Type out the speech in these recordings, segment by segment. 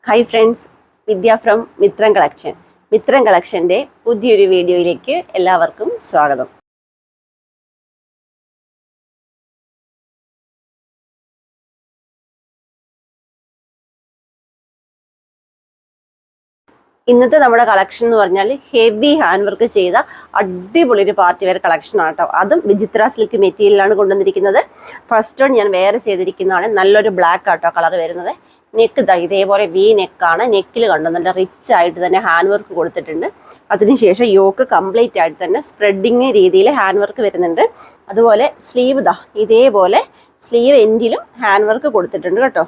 Hi friends, Vidya from Mithram collection. Mithram കളക്ഷൻ്റെ പുതിയൊരു വീഡിയോയിലേക്ക് എല്ലാവർക്കും സ്വാഗതം. ഇന്നത്തെ നമ്മുടെ കളക്ഷൻ എന്ന് പറഞ്ഞാൽ ഹെവി ഹാൻഡ് വർക്ക് ചെയ്ത അടിപൊളി ഒരു പാർട്ടി വെയർ കളക്ഷൻ ആണ് കേട്ടോ. അതും വിചിത്ര സിൽക്ക് മെറ്റീരിയലാണ് കൊണ്ടുവന്നിരിക്കുന്നത്. ഫസ്റ്റ് വൺ ഞാൻ വേറെ ചെയ്തിരിക്കുന്നതാണ്. നല്ലൊരു ബ്ലാക്ക് ആട്ടോ കളർ വരുന്നത്. നെക്ക് ഇതേപോലെ വി നെക്കാണ്. നെക്കിൽ കണ്ടു നല്ല റിച്ച് ആയിട്ട് തന്നെ ഹാൻഡ് വർക്ക് കൊടുത്തിട്ടുണ്ട്. അതിനുശേഷം യോക്ക് കംപ്ലീറ്റ് ആയിട്ട് തന്നെ സ്പ്രെഡിങ് രീതിയിൽ ഹാൻഡ് വർക്ക് വരുന്നുണ്ട്. അതുപോലെ സ്ലീവ് ഇതേപോലെ സ്ലീവ് എൻഡിലും ഹാൻഡ് വർക്ക് കൊടുത്തിട്ടുണ്ട് കേട്ടോ.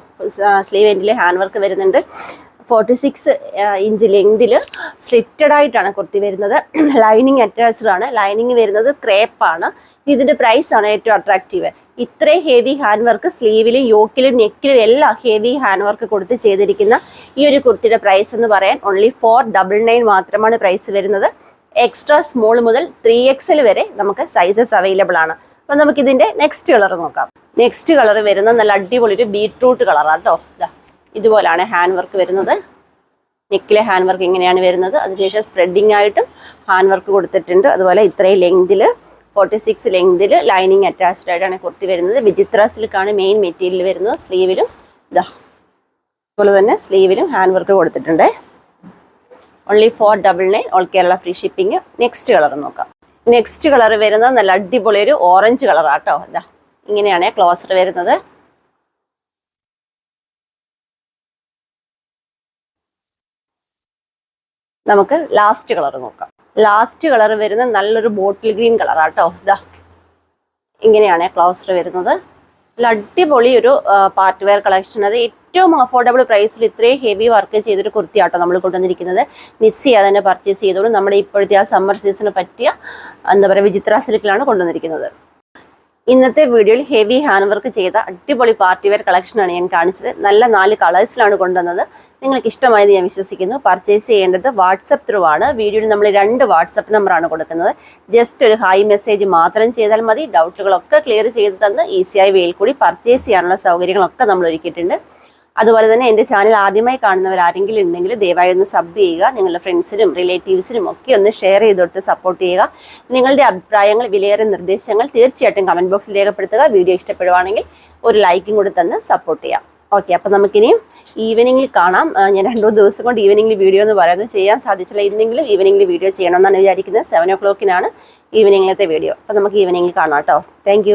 സ്ലീവ് എൻഡിൽ ഹാൻഡ് വർക്ക് വരുന്നുണ്ട്. 46 ഇഞ്ച് ലെങ്തിൽ സ്ലിറ്റഡ് ആയിട്ടാണ് കുർത്തി വരുന്നത്. ലൈനിങ് അറ്റാച്ച്ഡ് ആണ്. ലൈനിങ് വരുന്നത് ക്രേപ്പാണ്. ഇതിൻ്റെ പ്രൈസാണ് ഏറ്റവും അട്രാക്റ്റീവ്. ഇത്രയും ഹെവി ഹാൻഡ് വർക്ക് സ്ലീവിലും യോക്കിലും നെക്കിലും എല്ലാം ഹെവി ഹാൻഡ് വർക്ക് കൊടുത്ത് ചെയ്തിരിക്കുന്ന ഈ ഒരു കുർത്തിയുടെ പ്രൈസ് എന്ന് പറയാൻ ഓൺലി 499 മാത്രമാണ് പ്രൈസ് വരുന്നത്. എക്സ്ട്രാ സ്മോൾ മുതൽ 3XL വരെ നമുക്ക് സൈസസ് അവൈലബിൾ ആണ്. അപ്പം നമുക്കിതിൻ്റെ നെക്സ്റ്റ് കളർ നോക്കാം. നെക്സ്റ്റ് കളർ വരുന്നത് നല്ല അടിപൊളി ഒരു ബീട്രൂട്ട് കളറാണ് കേട്ടോ. ഇതുപോലാണ് ഹാൻഡ് വർക്ക് വരുന്നത്. നെക്കിലെ ഹാൻഡ് വർക്ക് ഇങ്ങനെയാണ് വരുന്നത്. അതിനുശേഷം സ്പ്രെഡിങ് ആയിട്ടും ഹാൻഡ് വർക്ക് കൊടുത്തിട്ടുണ്ട്. അതുപോലെ ഇത്രയും ലെങ്തിൽ 46 ലെങ്തിൽ ലൈനിങ് അറ്റാച്ച്ഡ് ആയിട്ടാണ് കുർത്തി വരുന്നത്. വിചിത്ര സിൽക്കാണ് മെയിൻ മെറ്റീരിയൽ വരുന്നത്. സ്ലീവിലും അതുപോലെ തന്നെ സ്ലീവിലും ഹാൻഡ് വർക്ക് കൊടുത്തിട്ടുണ്ട്. Only 499 all Kerala free shipping. Next colour നോക്കാം. നെക്സ്റ്റ് കളർ വരുന്നത് നല്ല അടിപൊളി ഒരു ഓറഞ്ച് കളറാട്ടോ. ഇങ്ങനെയാണ് ക്ലോസർ വരുന്നത്. നമുക്ക് ലാസ്റ്റ് കളർ നോക്കാം. ലാസ്റ്റ് കളർ വരുന്നത് നല്ലൊരു ബോട്ടിൽ ഗ്രീൻ കളറാട്ടോ. ഇങ്ങനെയാണ് ക്ലോസർ വരുന്നത്. നല്ല അടിപൊളി ഒരു പാർട്ടി വെയർ കളക്ഷൻ. അത് ഏറ്റവും അഫോർഡബിൾ പ്രൈസിൽ ഇത്രയും ഹെവി വർക്ക് ചെയ്തൊരു കുർത്തിയാട്ടോ നമ്മൾ കൊണ്ടുവന്നിരിക്കുന്നത്. മിസ് ചെയ്യാതെ തന്നെ പർച്ചേസ് ചെയ്തോളൂ. നമ്മുടെ ഇപ്പോഴത്തെ ആ സമ്മർ സീസണിന് പറ്റിയ വിചിത്ര സിൽക്കിലാണ് കൊണ്ടുവന്നിരിക്കുന്നത്. ഇന്നത്തെ വീഡിയോയിൽ ഹെവി ഹാൻഡ് വർക്ക് ചെയ്ത അടിപൊളി പാർട്ടി വെയർ കളക്ഷനാണ് ഞാൻ കാണിച്ചത്. നല്ല 4 കളേഴ്സിലാണ് കൊണ്ടുവന്നത്. നിങ്ങൾക്ക് ഇഷ്ടമായത് ഞാൻ വിശ്വസിക്കുന്നു. പർച്ചേസ് ചെയ്യേണ്ടത് വാട്സപ്പ് ത്രൂ ആണ്. വീഡിയോയിൽ നമ്മൾ 2 വാട്സപ്പ് നമ്പറാണ് കൊടുക്കുന്നത്. ജസ്റ്റ് ഒരു ഹായ് മെസ്സേജ് മാത്രം ചെയ്താൽ മതി. ഡൗട്ടുകളൊക്കെ ക്ലിയർ ചെയ്ത് തന്ന് ഈസിയായ വേയിൽ കൂടി പർച്ചേസ് ചെയ്യാനുള്ള സൗകര്യങ്ങളൊക്കെ നമ്മൾ ഒരുക്കിയിട്ടുണ്ട്. അതുപോലെ തന്നെ എൻ്റെ ചാനൽ ആദ്യമായി കാണുന്നവർ ആരെങ്കിലും ഉണ്ടെങ്കിൽ ദയവായി ഒന്ന് സബ് ചെയ്യുക. നിങ്ങളുടെ ഫ്രണ്ട്സിനും റിലേറ്റീവ്സിനും ഒക്കെ ഒന്ന് ഷെയർ ചെയ്ത് കൊടുത്ത് സപ്പോർട്ട് ചെയ്യുക. നിങ്ങളുടെ അഭിപ്രായങ്ങൾ, വിലയേറിയ നിർദ്ദേശങ്ങൾ തീർച്ചയായിട്ടും കമൻറ്റ് ബോക്സിൽ രേഖപ്പെടുത്തുക. വീഡിയോ ഇഷ്ടപ്പെടുവാണെങ്കിൽ ഒരു ലൈക്കും കൂടി തന്ന് സപ്പോർട്ട് ചെയ്യാം. ഓക്കെ, അപ്പം നമുക്കിനിയും ഈവനിങ്ങിൽ കാണാം. ഞാൻ 2 ദിവസം കൊണ്ട് ഈവനിങ്ങിൽ വീഡിയോ എന്ന് പറയുന്നത് ചെയ്യാൻ സാധിച്ചില്ല. ഇന്നെങ്കിലും ഈവനിങ്ങിൽ വീഡിയോ ചെയ്യണമെന്നാണ് വിചാരിക്കുന്നത്. 7 o'clock ഈവനിങ്ങിലത്തെ വീഡിയോ. അപ്പം നമുക്ക് ഈവനിങ്ങിൽ കാണാം കേട്ടോ. താങ്ക്